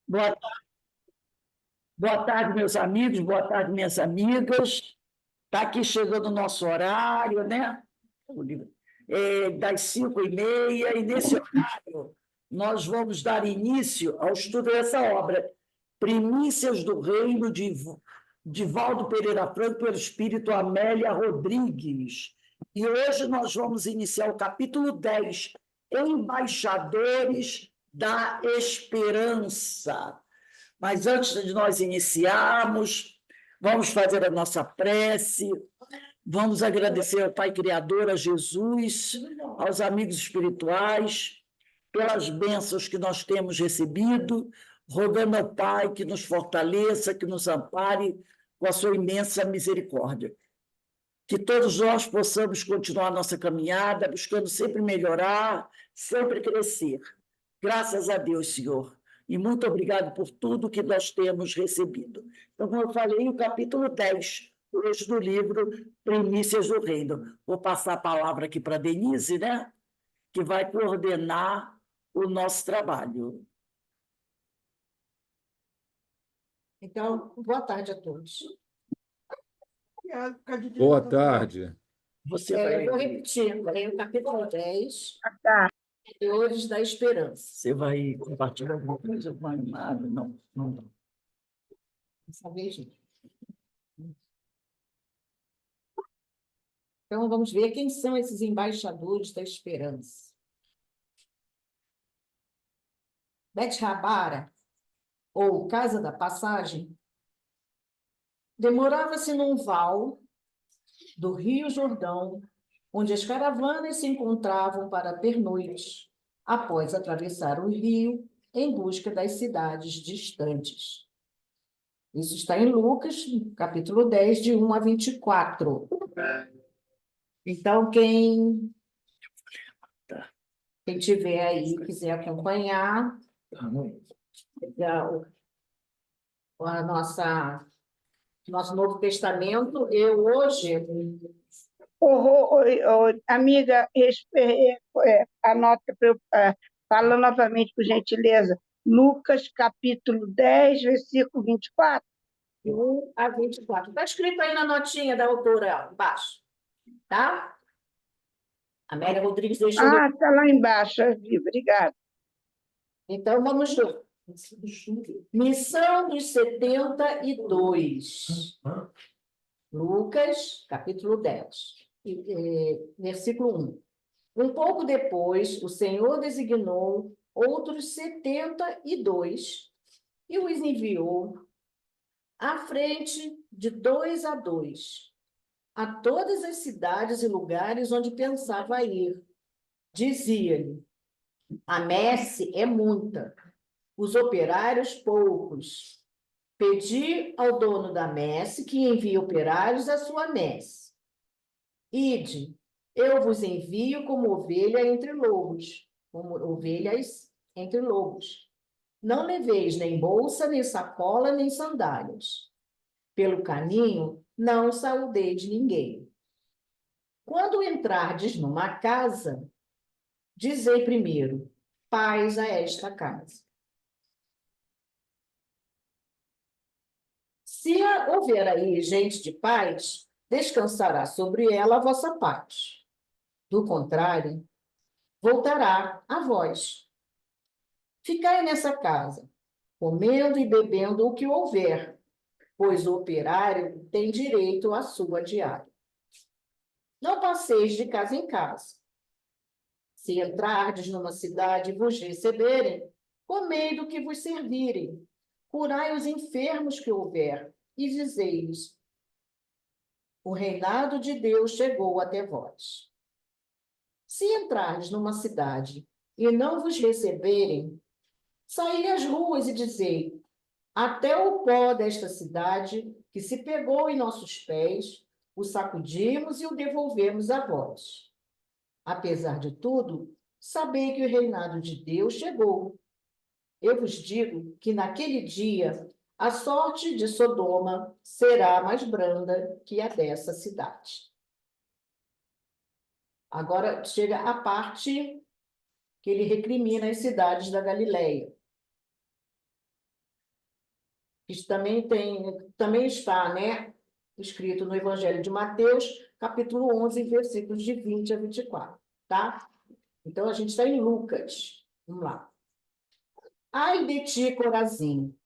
Boa, boa tarde, meus amigos, boa tarde, minhas amigas. Está aqui chegando o nosso horário, né? Das 5h30, e nesse horário nós vamos dar início ao estudo dessa obra, Primícias do Reino, de Valdo Pereira Franco, pelo Espírito Amélia Rodrigues. E hoje nós vamos iniciar o capítulo 10, Embaixadores da Esperança. Mas antes de nós iniciarmos, vamos fazer a nossa prece, vamos agradecer ao Pai Criador, a Jesus, aos amigos espirituais, pelas bênçãos que nós temos recebido, rogando ao Pai que nos fortaleça, que nos ampare com a sua imensa misericórdia. Que todos nós possamos continuar nossa caminhada, buscando sempre melhorar, sempre crescer. Graças a Deus, Senhor. E muito obrigado por tudo que nós temos recebido. Então, como eu falei, o capítulo 10, hoje do livro Primícias do Reino. Vou passar a palavra aqui para a Denise, né? Que vai coordenar o nosso trabalho. Então, boa tarde a todos. Boa tarde. Você Eu vai, vou repetir, leio o capítulo 10, Senhores da Esperança. você vai compartilhar alguma coisa com a Amada? Não, não. Dessa vez, não. Então, vamos ver quem são esses embaixadores da esperança. Bet Rabara, ou Casa da Passagem, demorava-se num val do Rio Jordão, onde as caravanas se encontravam para pernoite, após atravessar o rio em busca das cidades distantes. Isso está em Lucas, capítulo 10, de 1 a 24. Então, quem tiver aí, quiser acompanhar, nosso Novo Testamento, eu hoje... Amiga, anota, fala novamente, por gentileza. Lucas, capítulo 10, versículo 24. 1 a 24. Está escrito aí na notinha da autora, embaixo. Tá? Amélia Rodrigues deixou... Está lá embaixo, eu vi, obrigada. Então, vamos lá. Missão dos 72. Lucas, capítulo 10, versículo 1. Um pouco depois, o Senhor designou outros 72 e os enviou à frente de 2 a 2 a todas as cidades e lugares onde pensava ir. Dizia-lhe: a messe é muita, os operários poucos. Pedi ao dono da messe que envie operários à sua messe. Ide, eu vos envio como ovelha entre lobos, como ovelhas entre lobos. Não leveis nem bolsa, nem sacola, nem sandálias. Pelo caminho, não saudeis ninguém. Quando entrardes numa casa, dizei primeiro: paz a esta casa. Se houver aí gente de paz, descansará sobre ela a vossa paz. Do contrário, voltará a vós. Ficai nessa casa, comendo e bebendo o que houver, pois o operário tem direito à sua diária. Não passeis de casa em casa. Se entrardes numa cidade e vos receberem, comei do que vos servirem. Curai os enfermos que houver, e dizei-lhes: o reinado de Deus chegou até vós. Se entrardes numa cidade e não vos receberem, saí às ruas e dizei: até o pó desta cidade, que se pegou em nossos pés, o sacudimos e o devolvemos a vós. Apesar de tudo, sabei que o reinado de Deus chegou. Eu vos digo que naquele dia a sorte de Sodoma será mais branda que a dessa cidade. Agora chega a parte que ele recrimina as cidades da Galileia. Isso também está, né, escrito no Evangelho de Mateus, capítulo 11, versículos de 20 a 24, tá? Então, a gente está em Lucas. Vamos lá. Ai de ti, Corazim!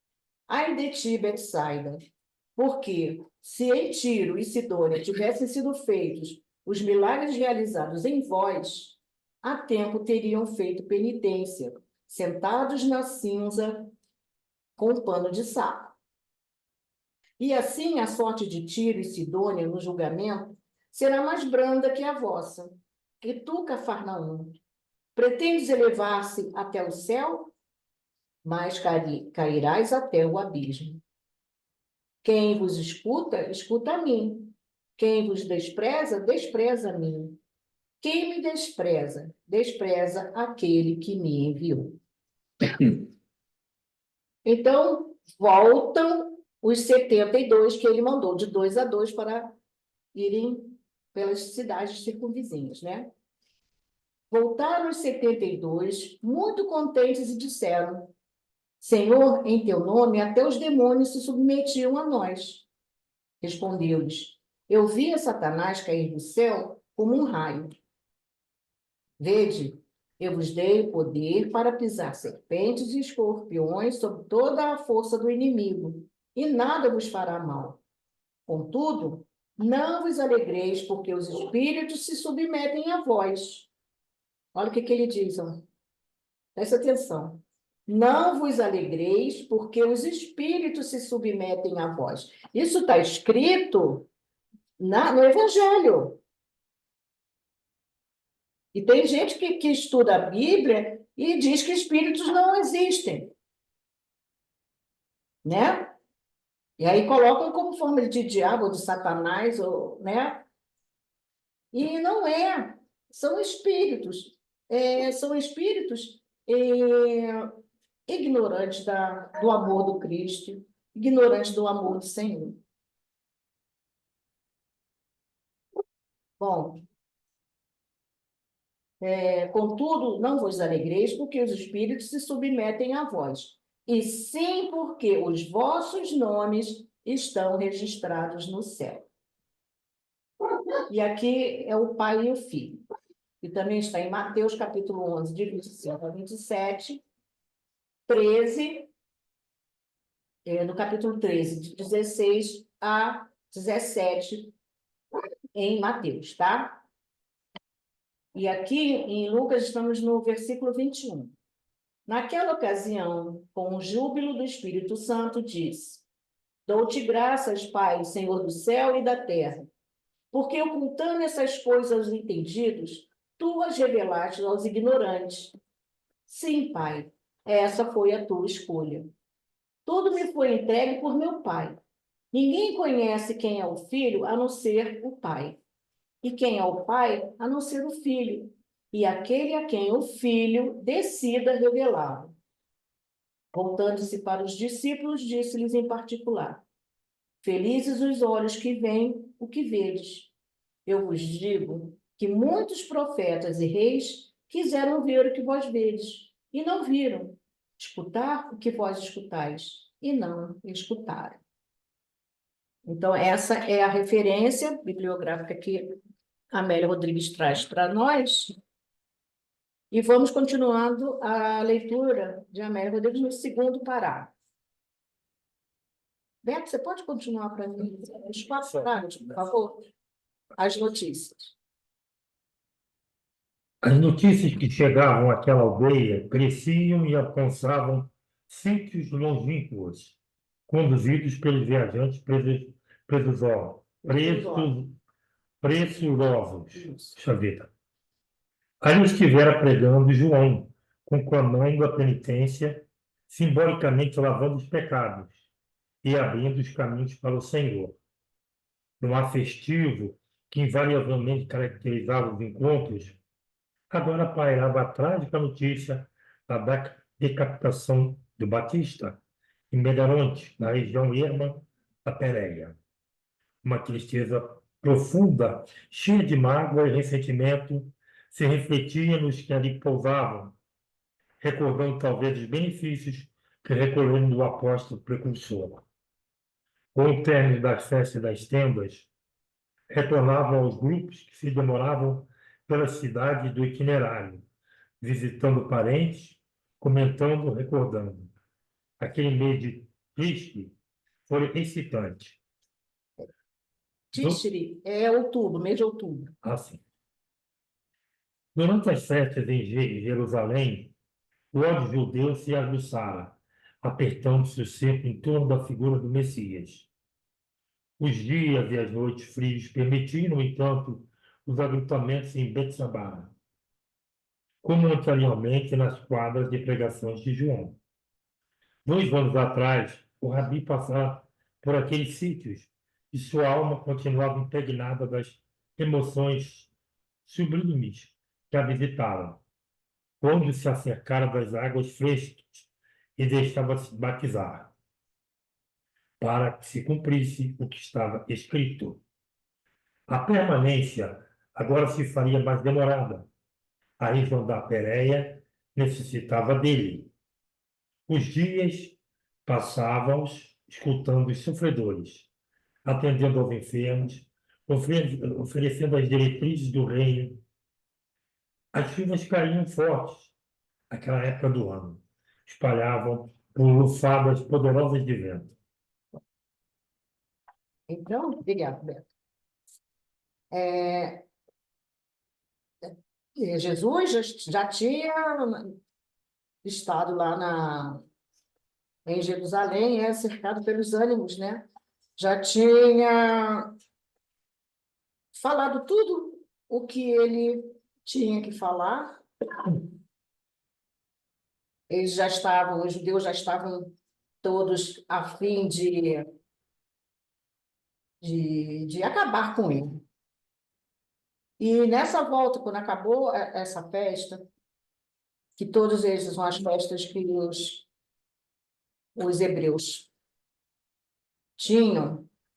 Ai de ti, Betsaida! Porque se em Tiro e Sidônia tivessem sido feitos os milagres realizados em vós, há tempo teriam feito penitência, sentados na cinza com pano de saco. E assim a sorte de Tiro e Sidônia no julgamento será mais branda que a vossa. E tu, Cafarnaum, pretendes elevar-se até o céu, mas cairás até o abismo. Quem vos escuta, escuta a mim. Quem vos despreza, despreza a mim. Quem me despreza, despreza aquele que me enviou. Então, voltam os 72 que ele mandou, de 2 a 2, para irem pelas cidades circunvizinhas, né? Voltaram os 72, muito contentes, e disseram: Senhor, em teu nome, até os demônios se submetiam a nós. Respondeu-lhes: Eu vi a Satanás cair do céu como um raio. Vede, eu vos dei o poder para pisar serpentes e escorpiões sobre toda a força do inimigo, e nada vos fará mal. Contudo, não vos alegreis, porque os espíritos se submetem a vós. Olha o que ele diz, ó. Presta atenção. Não vos alegreis, porque os espíritos se submetem a vós. Isso está escrito no Evangelho. E tem gente que estuda a Bíblia e diz que espíritos não existem, né? E aí colocam como forma de diabo, de Satanás, ou, né? E não é. São espíritos. São espíritos ignorantes do amor do Cristo, ignorantes do amor do Senhor. Bom, contudo, não vos alegreis, porque os espíritos se submetem a vós, e sim porque os vossos nomes estão registrados no céu. E aqui é o Pai e o Filho. E também está em Mateus, capítulo 11, de 25 a 27, 13, no capítulo 13, de 16 a 17, em Mateus, tá? E aqui, em Lucas, estamos no versículo 21. Naquela ocasião, com o júbilo do Espírito Santo, disse: Dou-te graças, Pai, Senhor do céu e da terra, porque ocultando essas coisas aos entendidos, tu as revelaste aos ignorantes. Sim, Pai, essa foi a tua escolha. Tudo me foi entregue por meu Pai. Ninguém conhece quem é o Filho a não ser o Pai. E quem é o Pai a não ser o Filho. E aquele a quem o Filho decida revelá-lo. Voltando-se para os discípulos, disse-lhes em particular: Felizes os olhos que veem o que vedes. Eu vos digo que muitos profetas e reis quiseram ver o que vós vedes, e não viram, escutar o que vós escutais, e não escutaram. Então, essa é a referência bibliográfica que a Amélia Rodrigues traz para nós. E vamos continuando a leitura de Amélia Rodrigues no segundo parágrafo. Beto, você pode continuar para mim? Os 4 parágrafos, por favor? As notícias. As notícias que chegavam àquela aldeia cresciam e alcançavam sítios longínquos, conduzidos pelos viajantes pressurosos. Deixa eu ver. Ali estivera pregando João, conclamando a penitência, simbolicamente lavando os pecados e abrindo os caminhos para o Senhor. No ar festivo, que invariavelmente caracterizava os encontros, agora pairava a trágica notícia da decapitação do Batista, em Medaronte, na região erma da Pérea. Uma tristeza profunda, cheia de mágoa e ressentimento, se refletia nos que ali pousavam, recordando talvez os benefícios que recolheram do apóstolo precursor. Com o término das festas das tendas, retornavam aos grupos que se demoravam pelas cidades do itinerário, visitando parentes, comentando, recordando. Aquele mês de triste foi excitante. Tishri é outubro, mês de outubro. Assim, durante as festas em Jerusalém, o ódio judeu se aguçara, apertando-se o cerco em torno da figura do Messias. Os dias e as noites frios permitiram, no entanto, os agrupamentos em Betsabá, como anteriormente nas quadras de pregações de João. 2 anos atrás, o Rabi passara por aqueles sítios e sua alma continuava impregnada das emoções sublimes que a visitaram, quando se acercara das águas frescas e deixava-se batizar, para que se cumprisse o que estava escrito. A permanência agora se faria mais demorada. A região da Pérea necessitava dele. Os dias passavam-os escutando os sofredores, atendendo aos enfermos, oferecendo as diretrizes do reino. As chuvas caíam fortes naquela época do ano, espalhavam por lufadas poderosas de vento. Então, obrigado, Beto. Jesus já tinha estado lá em Jerusalém, cercado pelos ânimos, né? Já tinha falado tudo o que ele tinha que falar. Os judeus já estavam todos a fim de acabar com ele. E nessa volta, quando acabou essa festa, que todos eles são as festas que os hebreus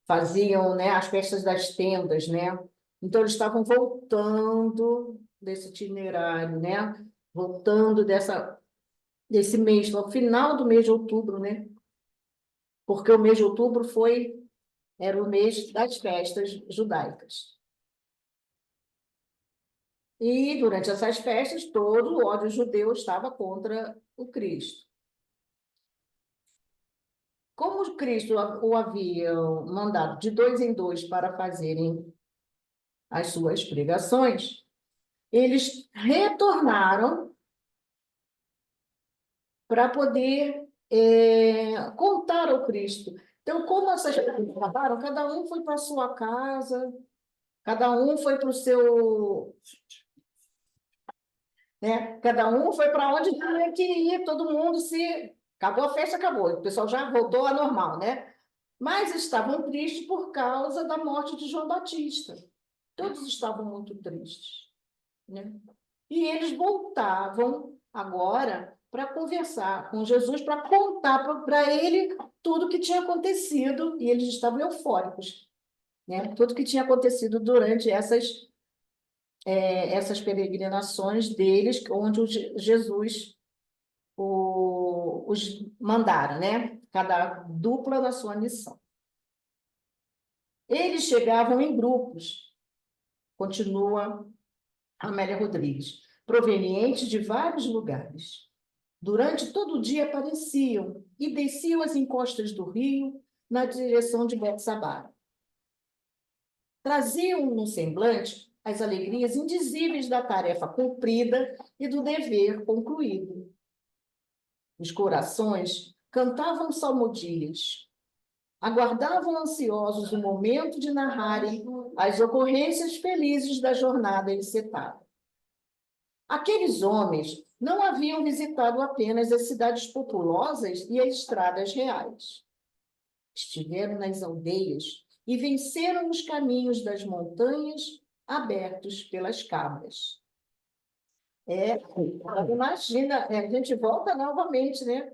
faziam, né, as festas das tendas, né? Então, eles estavam voltando desse itinerário, né? Voltando desse mês, no final do mês de outubro, né? Porque o mês de outubro era o mês das festas judaicas. E, durante essas festas, todo o ódio judeu estava contra o Cristo. Como o Cristo o havia mandado de 2 em 2 para fazerem as suas pregações, eles retornaram para poder contar ao Cristo. Então, como essas pessoas acabaram, cada um foi para a sua casa, cada um foi para o seu... Né? Cada um foi para onde tinha que ir, todo mundo se... Acabou a festa, acabou. O pessoal já voltou ao normal, né? Mas estavam tristes por causa da morte de João Batista. Todos estavam muito tristes, né? E eles voltavam agora para conversar com Jesus, para contar para ele tudo o que tinha acontecido, e eles estavam eufóricos, né? Tudo que tinha acontecido durante essas peregrinações deles, onde Jesus os mandaram, né? Cada dupla na sua missão. Eles chegavam em grupos, continua Amélia Rodrigues, provenientes de vários lugares. Durante todo o dia apareciam e desciam as encostas do rio na direção de Betsabá. Traziam no semblante as alegrias indizíveis da tarefa cumprida e do dever concluído. Os corações cantavam salmodias, aguardavam ansiosos o momento de narrarem as ocorrências felizes da jornada encetada. Aqueles homens não haviam visitado apenas as cidades populosas e as estradas reais. Estiveram nas aldeias e venceram os caminhos das montanhas abertos pelas cabras. Imagina, a gente volta novamente, né?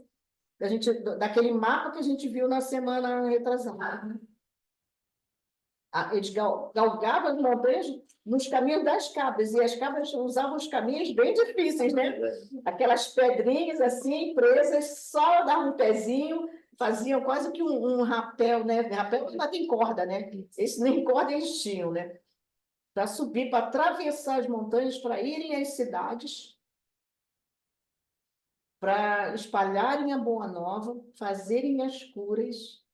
Daquele mapa que a gente viu na semana retrasada. Eles galgavam as montanhas nos caminhos das cabras, e as cabras usavam os caminhos bem difíceis, né? Aquelas pedrinhas assim, presas, só davam um pezinho, faziam quase que um rapel, né? Rapel não tem corda, né? Esse nem corda eles tinham, né? Para subir, para atravessar as montanhas, para irem às cidades, para espalharem a Boa Nova, fazerem as curas.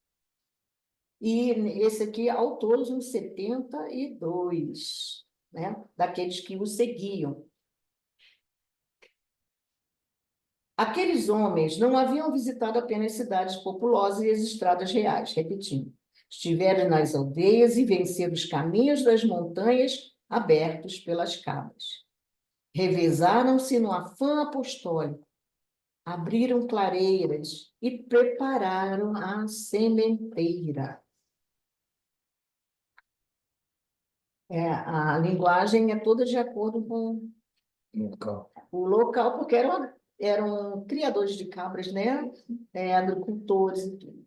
E esse aqui, ao todo, uns 72, né? Daqueles que o seguiam. Aqueles homens não haviam visitado apenas cidades populosas e as estradas reais, repetindo. Estiveram nas aldeias e venceram os caminhos das montanhas abertos pelas cabras. Revezaram-se no afã apostólico, abriram clareiras e prepararam a sementeira. A linguagem é toda de acordo com o local, porque eram criadores de cabras, né? Agricultores e tudo.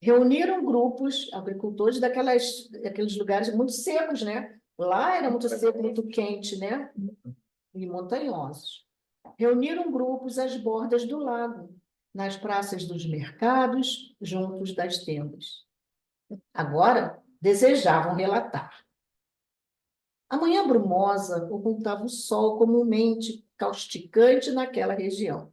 Reuniram grupos, agricultores daqueles lugares muito secos, né? Lá era muito seco, muito quente, né? E montanhosos. Reuniram grupos às bordas do lago, nas praças dos mercados, juntos das tendas. Agora, desejavam relatar. A manhã brumosa ocultava o sol comumente causticante naquela região.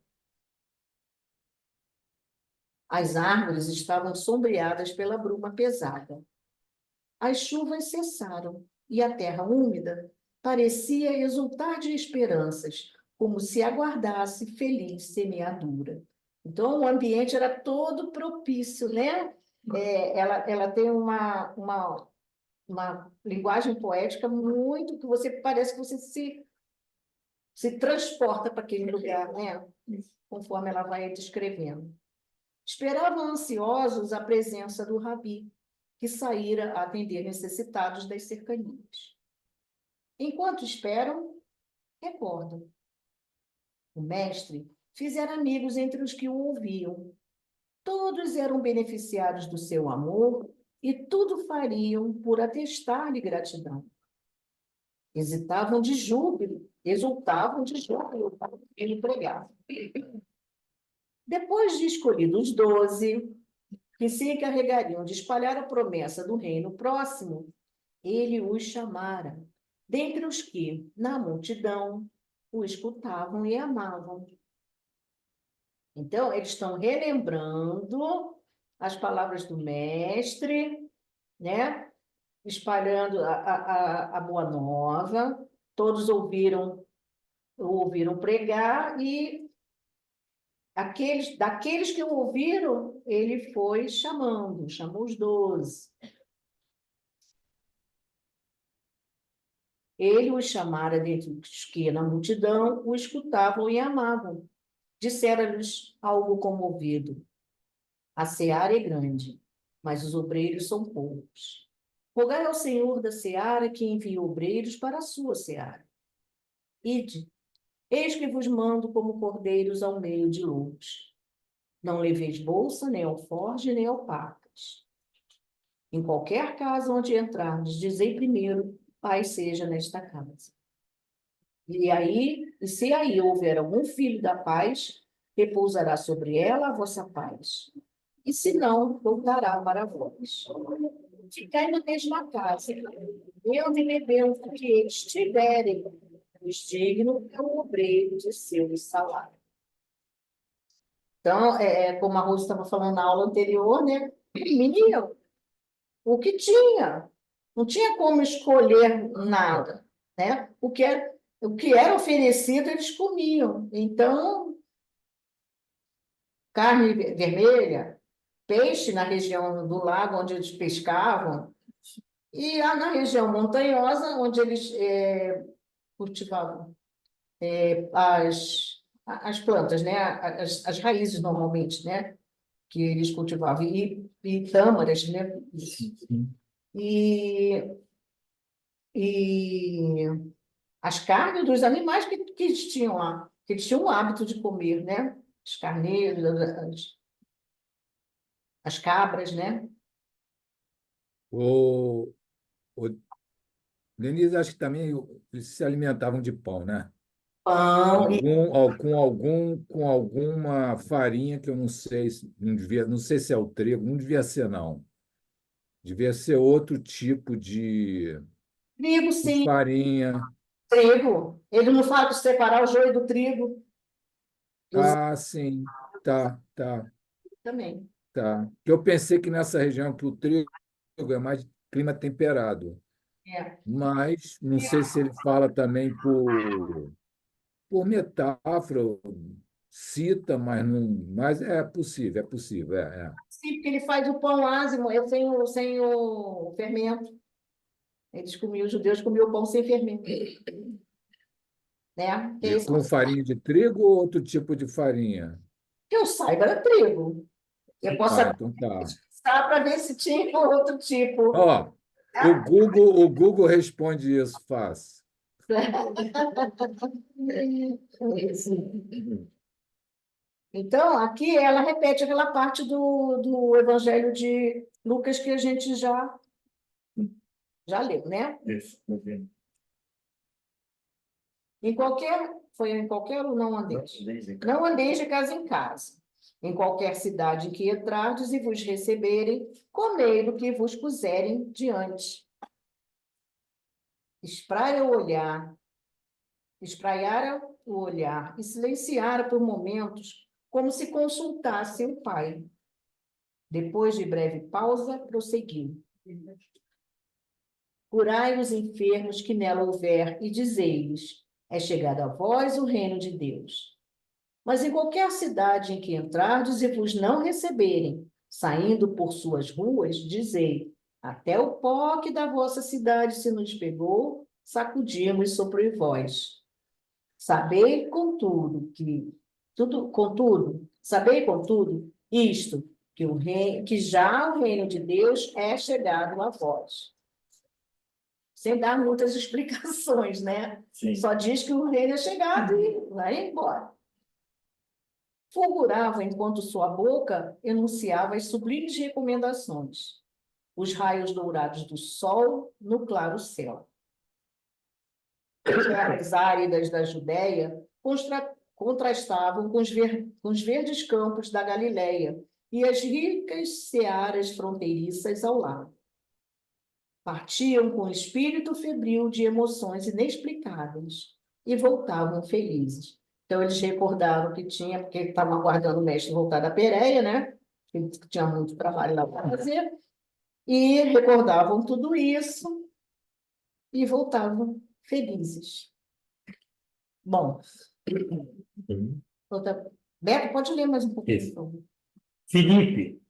As árvores estavam sombreadas pela bruma pesada. As chuvas cessaram e a terra úmida parecia exultar de esperanças, como se aguardasse feliz semeadura. Então, o ambiente era todo propício, né? Ela tem uma linguagem poética muito que parece que você se transporta para aquele lugar, né? Conforme ela vai descrevendo. Esperavam ansiosos a presença do rabi, que saíra a atender necessitados das cercanias. Enquanto esperam, recordam. O mestre fizera amigos entre os que o ouviam. Todos eram beneficiários do seu amor e tudo fariam por atestar-lhe gratidão. Exultavam de júbilo para ele pregar. Depois de escolhidos 12, que se encarregariam de espalhar a promessa do reino próximo, ele os chamara, dentre os que, na multidão, o escutavam e amavam. Então, eles estão relembrando as palavras do mestre, né? Espalhando a boa nova, todos ouviram pregar e daqueles que o ouviram, ele foi chamou os 12. Ele os chamara dentre os que na multidão o escutavam e amavam. Dissera-lhes algo comovido: a seara é grande, mas os obreiros são poucos. Rogai ao Senhor da seara que envie obreiros para a sua seara. Ide, eis que vos mando como cordeiros ao meio de lobos. Não leveis bolsa, nem alforge, nem alpacas. Em qualquer casa onde entrardes, dizei primeiro: paz seja nesta casa. E se aí houver algum filho da paz, repousará sobre ela a vossa paz. E se não, voltará para vós. Ficai na mesma casa, eu me bebeu o que eles tiverem, os digno é o obreiro de seu salário. Então, como a Rosa estava falando na aula anterior, né? Menino, o que tinha? Não tinha como escolher nada, né? O que era oferecido, eles comiam. Então, carne vermelha, peixe na região do lago onde eles pescavam, e na região montanhosa, onde eles cultivavam as plantas, né? As raízes, normalmente, né? Que eles cultivavam, e tâmaras, né? E as carnes dos animais que eles tinham lá, que eles tinham o hábito de comer, né? Os carneiros, as cabras, né? O, o Denise, acho que também eles se alimentavam de pão, né? Pão e Com alguma farinha que eu não sei, não sei se é o trigo, não devia ser, não. Devia ser outro tipo trigo, de sim, farinha. trigo. Ele não fala de separar o joio do trigo. Usava Ah, sim, tá. também. Tá. Que eu pensei que nessa região que o trigo é mais clima temperado, É. mas não sei se ele fala também por metáfora, cita, mas não, mas é possível, Sim, porque ele faz o pão ázimo, eu sem o fermento. Os judeus comiam o pão sem fermento, né? Que é E isso com farinha de trigo ou outro tipo de farinha? que eu saiba era trigo. Eu posso Ah, até então tá. pesquisar para ver se tinha outro tipo. Ó, o Google responde isso fácil. Então, aqui ela repete aquela parte do Evangelho de Lucas que a gente já leu, né? Isso, tá vendo? Foi em qualquer ou não andeis? Desde Não andeis de casa em casa. Em qualquer cidade em que entrardes e vos receberem, comei do que vos puserem diante. Espraia o olhar, espraiara o olhar e silenciara por momentos, como se consultasse o pai. Depois de breve pausa, prosseguiu. Curai os enfermos que nela houver e dizei-lhes, é chegado a vós o reino de Deus. Mas em qualquer cidade em que entrardes e vos não receberem, saindo por suas ruas, dizei, até o pó que da vossa cidade se nos pegou, sacudimos sobre vós. Sabei, contudo, isto, que já o reino de Deus é chegado a vós. Sem dar muitas explicações, né? Sim. Só diz que o reino é chegado e vai embora. Fulgurava enquanto sua boca enunciava as sublimes recomendações, os raios dourados do sol no claro céu. As terras áridas da Judéia contrastavam com os verdes campos da Galileia e as ricas searas fronteiriças ao lado. Partiam com espírito febril de emoções inexplicáveis e voltavam felizes. Então, eles recordaram que tinha, porque estavam aguardando o mestre voltar da Pérea, né? Que tinha muito trabalho lá para fazer, e recordavam tudo isso e voltavam felizes. Bom, Beto, pode ler mais um pouquinho. Isso. Então. Filipe,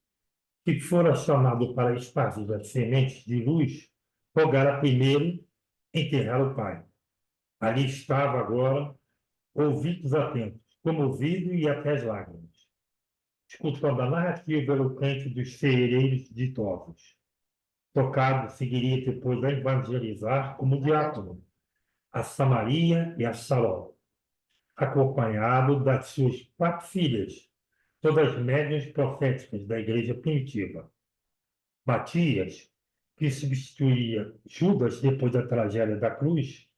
que fora chamado para espargir as sementes de luz, rogara primeiro enterrar o pai. Ali estava agora, ouvidos atentos, comovido e até as lágrimas, escutando a narrativa eloquente dos ferreiros ditosos. Tocado, seguiria depois a evangelizar como diácono a Samaria e a Saló, acompanhado das suas 4 filhas, todas médiuns proféticas da igreja primitiva. Matias, que substituía Judas depois da tragédia da cruz,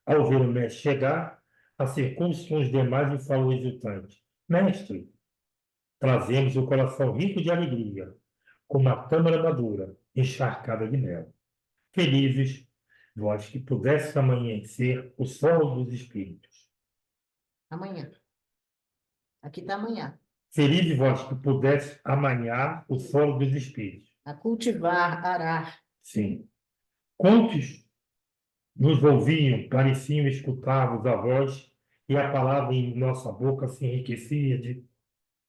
ao ver o mestre chegar, acercou-se com os demais e falou exultante: Mestre, trazemos o coração rico de alegria, como a tâmara madura, encharcada de mel. Felizes, vós que pudesses amanhecer o sol dos espíritos. Amanhã. Aqui está amanhã. Felizes vós que pudesses amanhar o solo dos espíritos. A cultivar, arar. Sim. Quantos nos ouviam, pareciam escutar-vos a voz, e a palavra em nossa boca se enriquecia de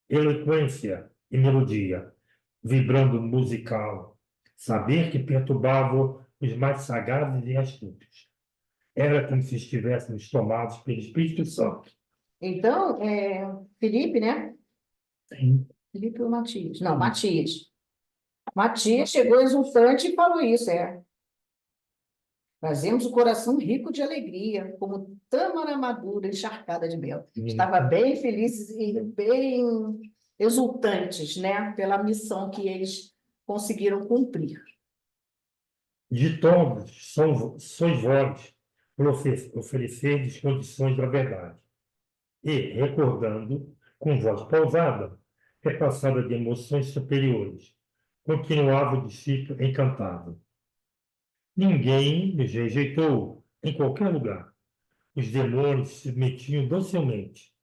eloquência e melodia, vibrando musical, saber que perturbava os mais sagazes e astutos. Era como se estivéssemos tomados pelo Espírito Santo. Então, Felipe, né? Sim. Felipe ou Matias? Não, Matias. Matias chegou exultante e falou isso, Trazemos o coração rico de alegria, como tâmara madura encharcada de mel. Estava bem felizes e bem exultantes, né? Pela missão que eles conseguiram cumprir. De todos sois vós por oferecerdes condições da verdade. E, recordando, com voz pausada, repassada de emoções superiores, continuava o discípulo encantado. Ninguém nos rejeitou em qualquer lugar. Os demônios se metiam docilmente,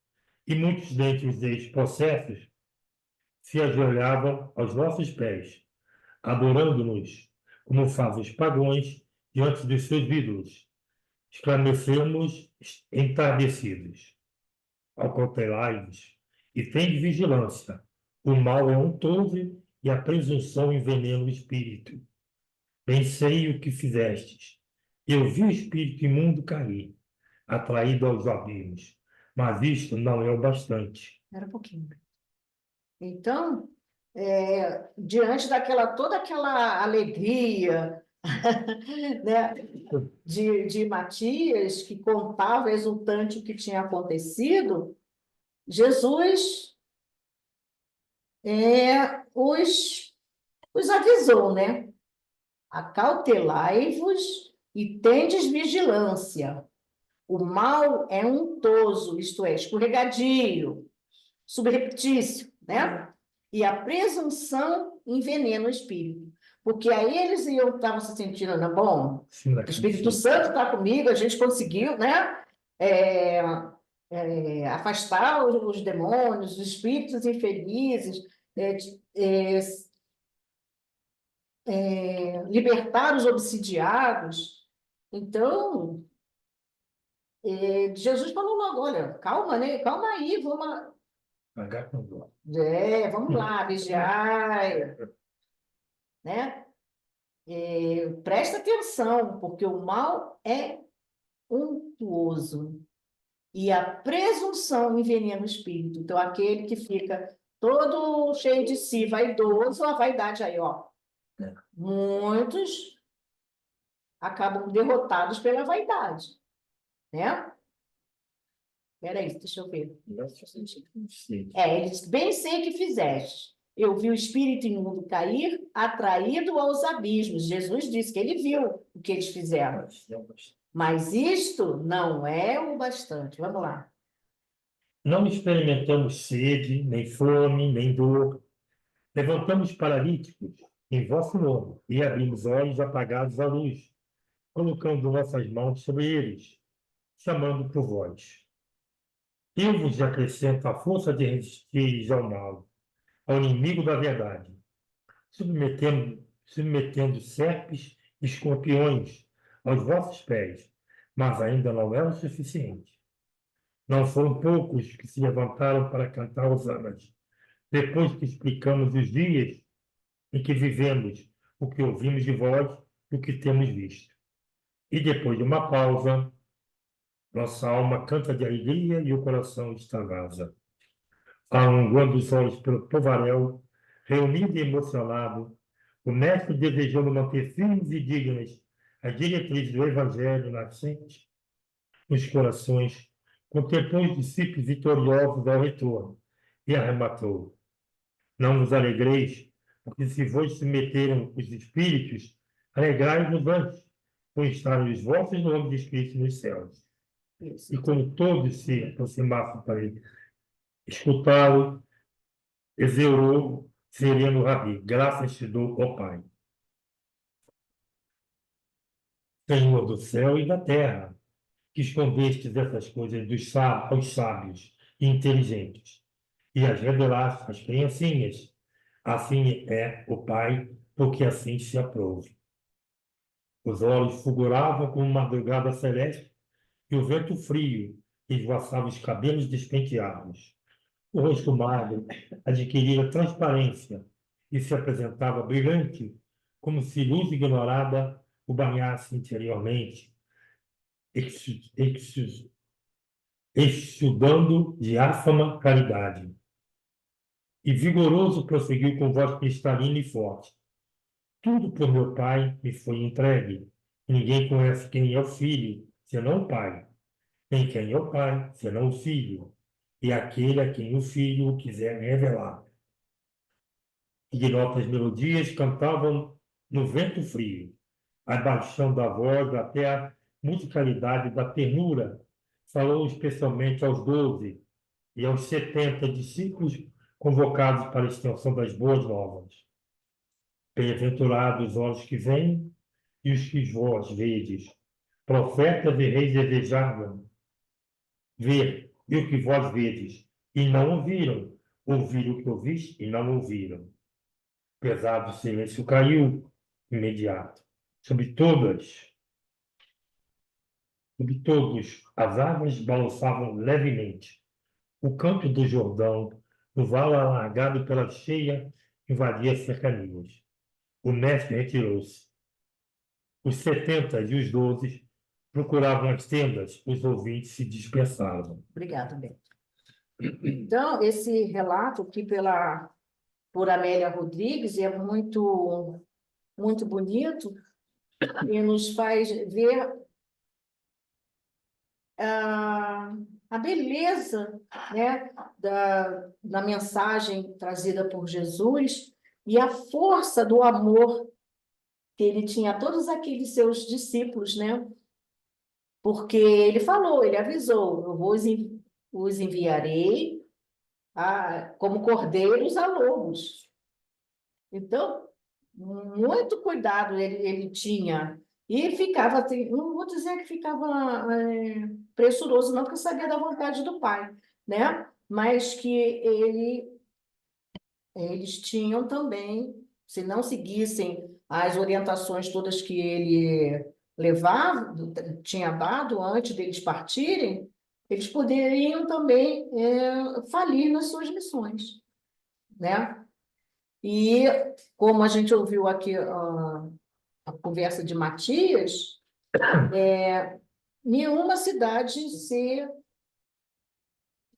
e muitos dentre os ex-possessos se ajoelhavam aos nossos pés, adorando-nos, como fazem os pagãos diante dos seus ídolos. Esclarecemos entardecidos. Acautelai-vos e tende vigilância. O mal é untoso e a presunção envenena o espírito. Bem sei o que fizestes. Eu vi o espírito imundo cair, atraído aos abismos, mas isto não é o bastante. Espera um pouquinho. Então, diante daquela toda aquela alegria, né, de Matias, que contava exultante o que tinha acontecido, Jesus os avisou, né? Acautelai-vos e tendes vigilância. O mal é untoso, isto é, escorregadio, subreptício, né? E a presunção envenena o espírito. Porque aí eles estavam se sentindo, né? Bom, o Espírito Santo está comigo, a gente conseguiu, né? Afastar os demônios, os espíritos infelizes, libertar os obsidiados. Então, Jesus falou logo, olha, calma, né? Calma aí, vamos lá, vigiai, né? Presta atenção, porque o mal é untuoso e a presunção envenena o espírito. Então, aquele que fica todo cheio de si, vaidoso, a vaidade aí, ó. Muitos acabam derrotados pela vaidade, né? Peraí, deixa eu ver. Ele diz, bem sei que fizeste. Eu vi o espírito imundo cair, atraído aos abismos. Jesus disse que ele viu o que eles fizeram. Mas isto não é o bastante. Vamos lá. Não experimentamos sede, nem fome, nem dor. Levantamos paralíticos em vosso nome e abrimos olhos apagados à luz, colocando nossas mãos sobre eles, chamando por vós. Eu vos acrescento a força de resistir ao mal, ao inimigo da verdade, submetendo serpes e escorpiões aos vossos pés, mas ainda não é o suficiente. Não foram poucos que se levantaram para cantar hosanas, depois que explicamos os dias em que vivemos, o que ouvimos de vós e o que temos visto. E depois de uma pausa, nossa alma canta de alegria e o coração extravasa. Alongando os olhos pelo povaréu, reunido e emocionado, o mestre desejando manter firmes e dignas as diretrizes do Evangelho nascente nos corações, contemplou os discípulos vitoriosos ao retorno e arrematou: não vos alegreis, porque se vos submeteram os espíritos, alegrai-vos antes, por estarem os vossos nomes escritos nos céus. Isso. E quando todos se aproximassem para ele, escutá-lo, exorou sereno Rabi: graças te dou, ó Pai, Senhor do céu e da terra, que escondestes essas coisas aos sábios e inteligentes, e as revelaste às criancinhas. Assim é o Pai, porque assim se aprove. Os olhos fulguravam como uma madrugada celeste, e o vento frio esvoaçava os cabelos despenteados. O rosto magro adquiria transparência e se apresentava brilhante, como se luz ignorada o banhasse interiormente, exudando diáfana claridade. E vigoroso prosseguiu com voz cristalina e forte: tudo por meu Pai me foi entregue. Ninguém conhece quem é o Filho, senão o Pai. Nem quem é o Pai, senão o Filho. E aquele a quem o Filho o quiser revelar. Ignotas melodias cantavam no vento frio, abaixando a voz até a musicalidade da ternura. Falou especialmente aos 12 e aos 70 discípulos convocados para a extensão das boas novas. Bem-aventurados os olhos que veem e os que vós vedes. Profetas e reis desejavam ver e o que vós vedes, e não ouviram. Ouviram o que ouvis e não ouviram. Pesado silêncio caiu imediato sobre todos, as águas balançavam levemente. O canto do Jordão, no vale alargado pela cheia, invadia as cercanias. O mestre retirou-se. Os 70 e os 12 procuravam as tendas, os ouvintes se dispersavam. Obrigada, Beto. Então, esse relato aqui por Amélia Rodrigues é muito, muito bonito e nos faz ver a beleza, né, da mensagem trazida por Jesus e a força do amor que ele tinha a todos aqueles seus discípulos, né? Porque ele falou, ele avisou, eu os enviarei como cordeiros a lobos. Então, muito cuidado ele tinha. E ficava, não vou dizer que ficava pressuroso, não, porque sabia da vontade do Pai, né? Mas que eles tinham também, se não seguissem as orientações todas que ele tinha dado antes deles partirem, eles poderiam também falir nas suas missões, né? E como a gente ouviu aqui a conversa de Matias, nenhuma cidade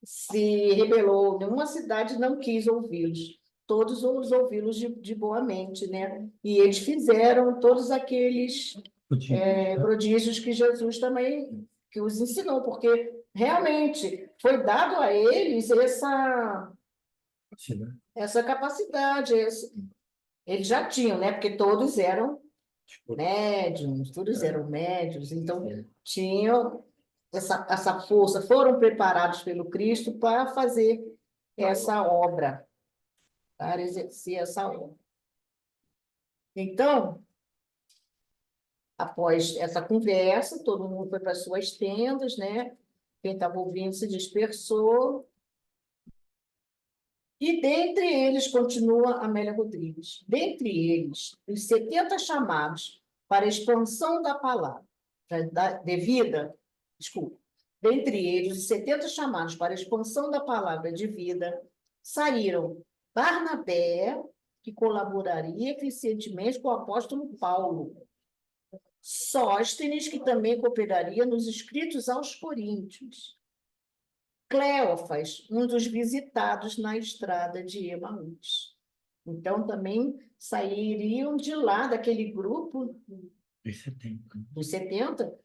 se rebelou, nenhuma cidade não quis ouvi-los. Todos os ouvi-los de boa mente, né? E eles fizeram todos aqueles prodígios que Jesus também que os ensinou, porque realmente foi dado a eles essa capacidade. Eles já tinham, né? Porque todos eram médiums, então tinham essa força, foram preparados pelo Cristo para fazer essa obra, para exercer essa obra. Então, após essa conversa, todo mundo foi para suas tendas, né? Quem estava ouvindo se dispersou. E dentre eles, continua Amélia Rodrigues, dentre eles, os 70 chamados para a expansão da palavra, dentre eles, os 70 chamados para a expansão da palavra de vida, saíram Barnabé, que colaboraria eficientemente com o apóstolo Paulo, Sóstenes, que também cooperaria nos escritos aos Coríntios, Cleófas, um dos visitados na estrada de Emaús. Então, também sairiam de lá, daquele grupo dos 70,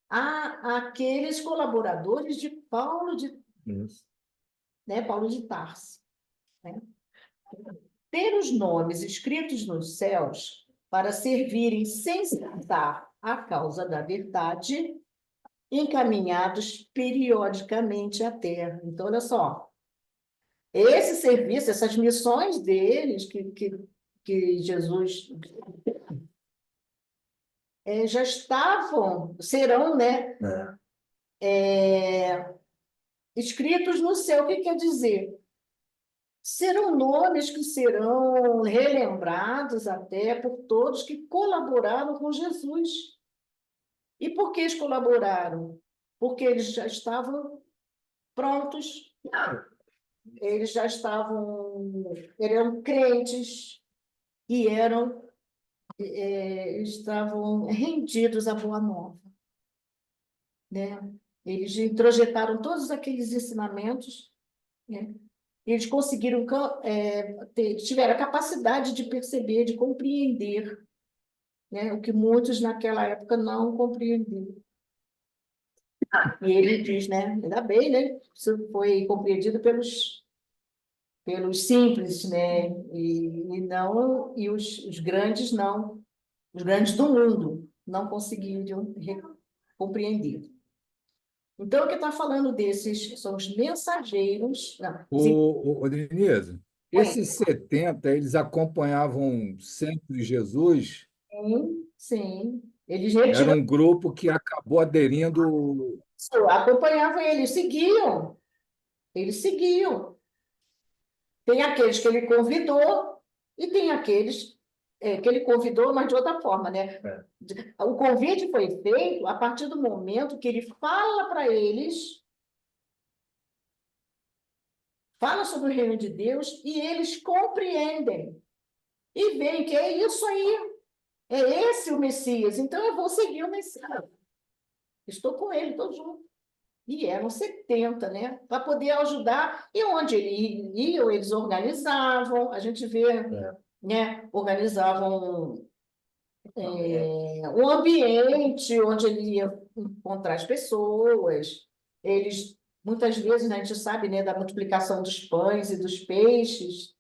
aqueles colaboradores de Paulo Paulo de Tarso. Né? Ter os nomes escritos nos céus para servirem sem cessar a causa da verdade, encaminhados periodicamente à Terra. Então, olha só, esse serviço, essas missões deles que Jesus já serão, né, escritos no céu. O que quer dizer? Serão nomes que serão relembrados até por todos que colaboraram com Jesus. E por que eles colaboraram? Porque eles já estavam prontos, eles já eram crentes e estavam rendidos à Boa Nova. Né? Eles introjetaram todos aqueles ensinamentos, né? Eles conseguiram, tiveram a capacidade de perceber, de compreender, né? O que muitos naquela época não compreendiam. E ele diz, né? Ainda bem, né? Isso foi compreendido pelos simples, né? E os grandes não Os grandes do mundo não conseguiram compreender. Então, o que está falando desses são os mensageiros. Não, Denise, Oi. esses 70, eles acompanhavam sempre Jesus? Sim, sim. Eles Era retiram, um grupo que acabou aderindo. acompanhavam ele, seguiam. Eles seguiam. Tem aqueles que ele convidou e tem aqueles que ele convidou, mas de outra forma, né? O convite foi feito a partir do momento que ele fala para eles, fala sobre o reino de Deus e eles compreendem e veem que é isso aí, é esse o Messias. Então eu vou seguir o Messias. Estou com ele, estou junto. E eram 70, né? Para poder ajudar. E onde eles iam, eles organizavam, a gente vê, né? Organizavam um ambiente onde ele ia encontrar as pessoas. Eles, muitas vezes, né, a gente sabe, né, da multiplicação dos pães e dos peixes,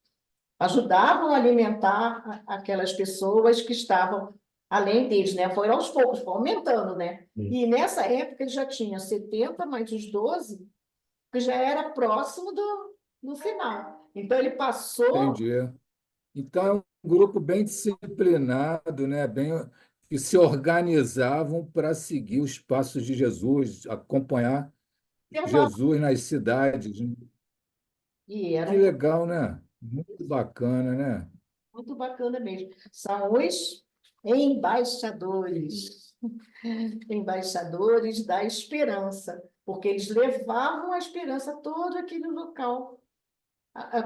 ajudavam a alimentar aquelas pessoas que estavam além deles, né? Foram aos poucos, foi aumentando, né? E nessa época ele já tinha 70 mais os 12, que já era próximo do final. Então ele passou. Entendi. Então, é um grupo bem disciplinado, né? Bem, que se organizavam para seguir os passos de Jesus, acompanhar Jesus nas cidades. E era Que legal, né? Muito bacana, né? muito bacana mesmo. São os embaixadores, embaixadores da esperança, porque eles levavam a esperança a todo aquele local,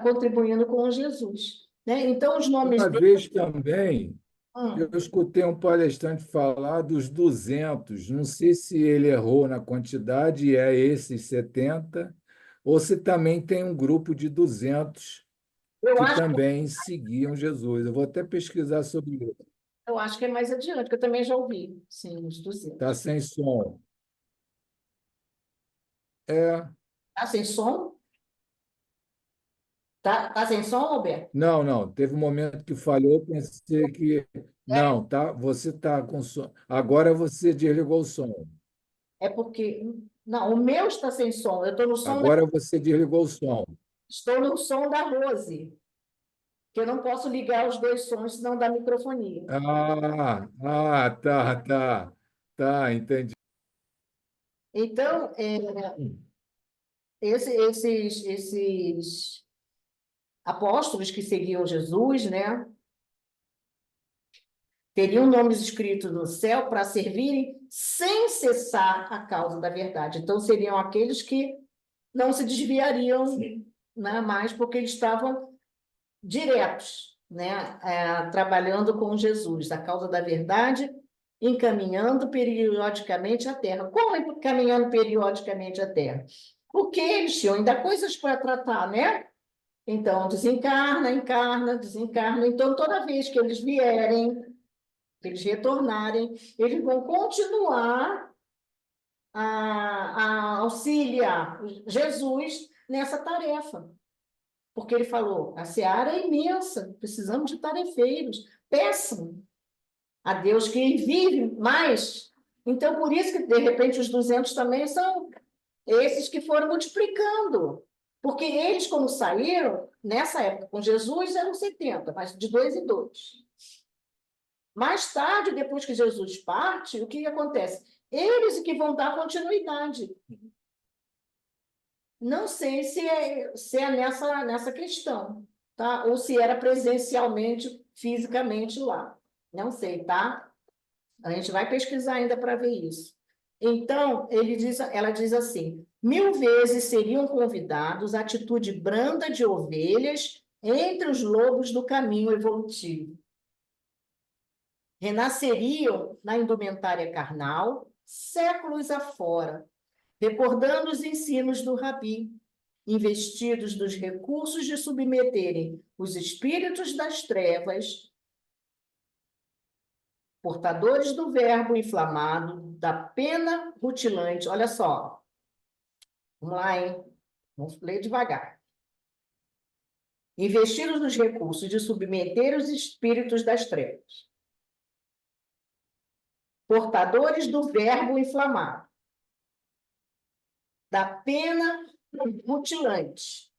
contribuindo com Jesus. Né? Então, os nomes Uma deles. vez também, eu Hum, escutei um palestrante falar dos 200. Não sei se ele errou na quantidade e é esses 70, ou se também tem um grupo de 200 eu que acho, também seguiam Jesus. Eu vou até pesquisar sobre isso. eu acho que é mais adiante, que eu também já ouvi, sim, os Está 200. sem som. É, Tá sem som? Tá sem som, Roberto? não, não. Teve um momento que falhou, eu pensei que. É, Não, tá? Você está com som. Agora você desligou o som. é porque. Não, o meu está sem som. Eu Agora você desligou o som. estou no som da Rose, que eu não posso ligar os dois sons, senão dá microfonia. Tá, tá. Tá, entendi. Então, esses apóstolos que seguiam Jesus, né, teriam nomes escritos no céu para servirem sem cessar a causa da verdade. Então, seriam aqueles que não se desviariam, né, mais, porque eles estavam diretos, né, trabalhando com Jesus, a causa da verdade, encaminhando periodicamente a terra. Como encaminhando periodicamente a terra? Porque eles tinham ainda coisas para tratar, né? Então, desencarna, encarna, desencarna. Então, toda vez que eles vierem, que eles retornarem, eles vão continuar a auxiliar Jesus nessa tarefa. Porque ele falou, a seara é imensa, precisamos de tarefeiros. Peçam a Deus que vive mais. Então, por isso que, de repente, os 200 também são esses que foram multiplicando. Porque eles, como saíram, nessa época, com Jesus, eram 70, mas de 2 em 2. Mais tarde, depois que Jesus parte, o que acontece? Eles que vão dar continuidade. Não sei se é nessa questão, tá? Ou se era presencialmente, fisicamente lá. Não sei, tá? A gente vai pesquisar ainda para ver isso. Então, ela diz assim: 1000 vezes seriam convidados à atitude branda de ovelhas entre os lobos do caminho evolutivo. Renasceriam na indumentária carnal, séculos afora, recordando os ensinos do Rabi, investidos dos recursos de submeterem os espíritos das trevas, portadores do verbo inflamado, da pena rutilante. Olha só, vamos lá, hein? Vamos ler devagar. Investidos nos recursos de submeter os espíritos das trevas, portadores do verbo inflamado, da pena mutilante,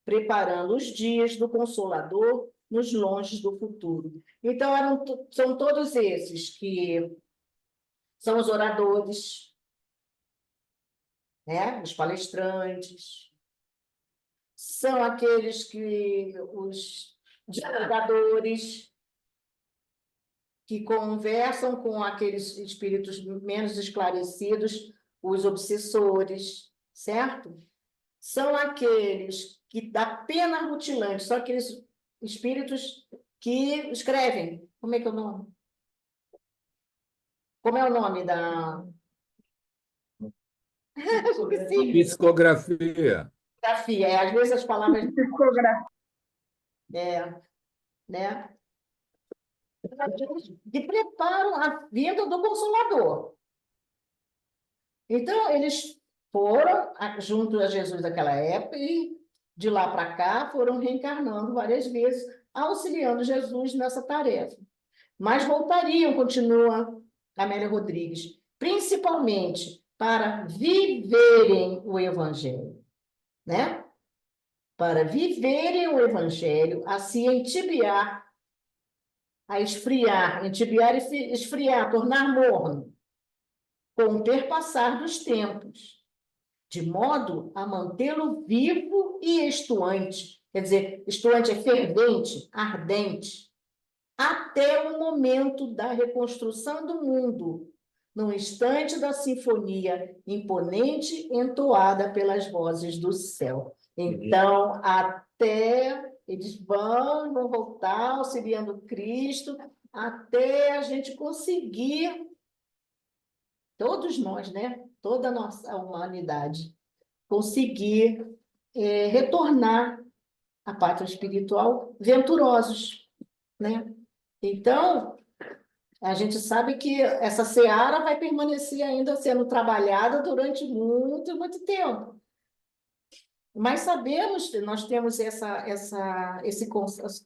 preparando os dias do Consolador nos longes do futuro. Então, são todos esses que são os oradores, né? Os palestrantes, são aqueles os divulgadores que conversam com aqueles espíritos menos esclarecidos, os obsessores, certo? São aqueles que da pena mutilante, são aqueles espíritos que escrevem. Como é que é o nome? Como é o nome da... Esqueci. Psicografia. Psicografia. Às vezes as palavras... né? Que preparam a vinda do Consolador. Então, eles foram junto a Jesus naquela época e, de lá para cá, foram reencarnando várias vezes, auxiliando Jesus nessa tarefa. Mas voltariam, continua Amélia Rodrigues, principalmente para viverem o Evangelho, né? Para viverem o Evangelho, a se entibiar, a esfriar, entibiar e esfriar, tornar morno, com o perpassar dos tempos, de modo a mantê-lo vivo e estuante. Quer dizer, estuante é fervente, ardente, até o momento da reconstrução do mundo, no instante da sinfonia imponente entoada pelas vozes do céu. Então, até eles vão voltar auxiliando Cristo, até a gente conseguir, todos nós, né? Toda a nossa humanidade, conseguir retornar à pátria espiritual venturosos, né? Então, a gente sabe que essa seara vai permanecer ainda sendo trabalhada durante muito, muito tempo. Mas sabemos, nós temos essa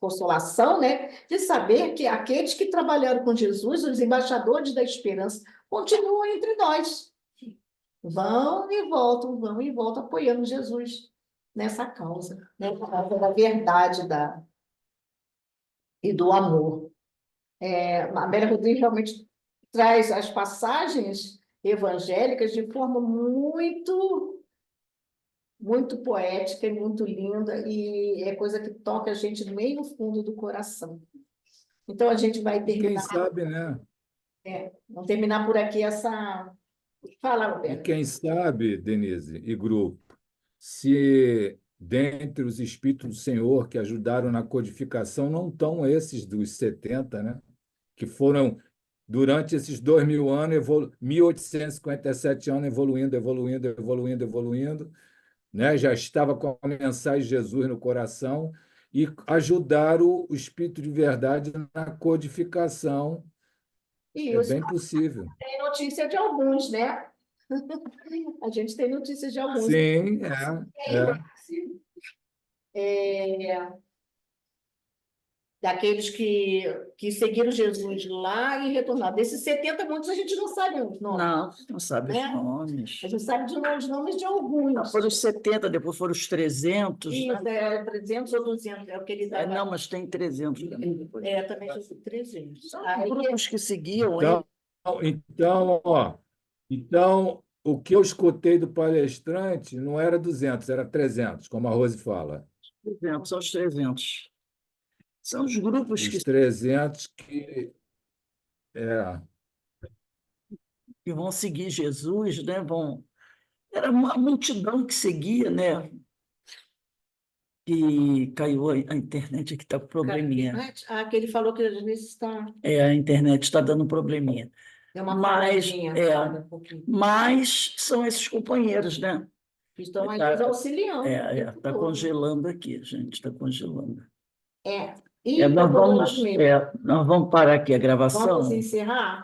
consolação, né, de saber que aqueles que trabalharam com Jesus, os embaixadores da esperança, continuam entre nós. Vão e voltam, apoiando Jesus nessa causa, né, na causa da verdade e do amor. A Amélia Rodrigues realmente traz as passagens evangélicas de forma muito poética e muito linda, e é coisa que toca a gente meio no fundo do coração. Então, a gente vai Quem terminar... sabe, né? Vamos terminar por aqui essa... Fala, E Roberto. quem sabe, Denise e grupo, se dentre os Espíritos do Senhor que ajudaram na codificação, não estão esses dos 70, né? Que foram, durante esses 2.000 anos, 1.857 anos, evoluindo, né? Já estava com a mensagem de Jesus no coração e ajudaram o Espírito de Verdade na codificação. É Isso, bem possível. tem notícia de alguns, né? A gente tem notícias de alguns. Sim, Daqueles que seguiram Jesus lá e retornaram. Desses 70, muitos a gente não sabe os nomes. Não sabe os né? nomes. A gente sabe os nomes de alguns. Foram os 70, depois foram os 300. Isso, né? 300 ou 200, é o que ele dá. Não, mas tem 300 também depois. Também já 300. São grupos que seguiam ele. Então, o que eu escutei do palestrante não era 200, era 300, como a Rose fala. 300, são os 300. São os grupos Os 300 que... que vão seguir Jesus, né? Era uma multidão que seguia, né? Que caiu a internet aqui, está com probleminha. Que ele falou que às vezes está... A internet está dando probleminha. É uma Mas, paradinha, um pouquinho. mas são esses companheiros, né? Que estão aí nos auxiliando. Está congelando aqui, gente, está congelando. E nós vamos parar aqui a gravação. Vamos encerrar?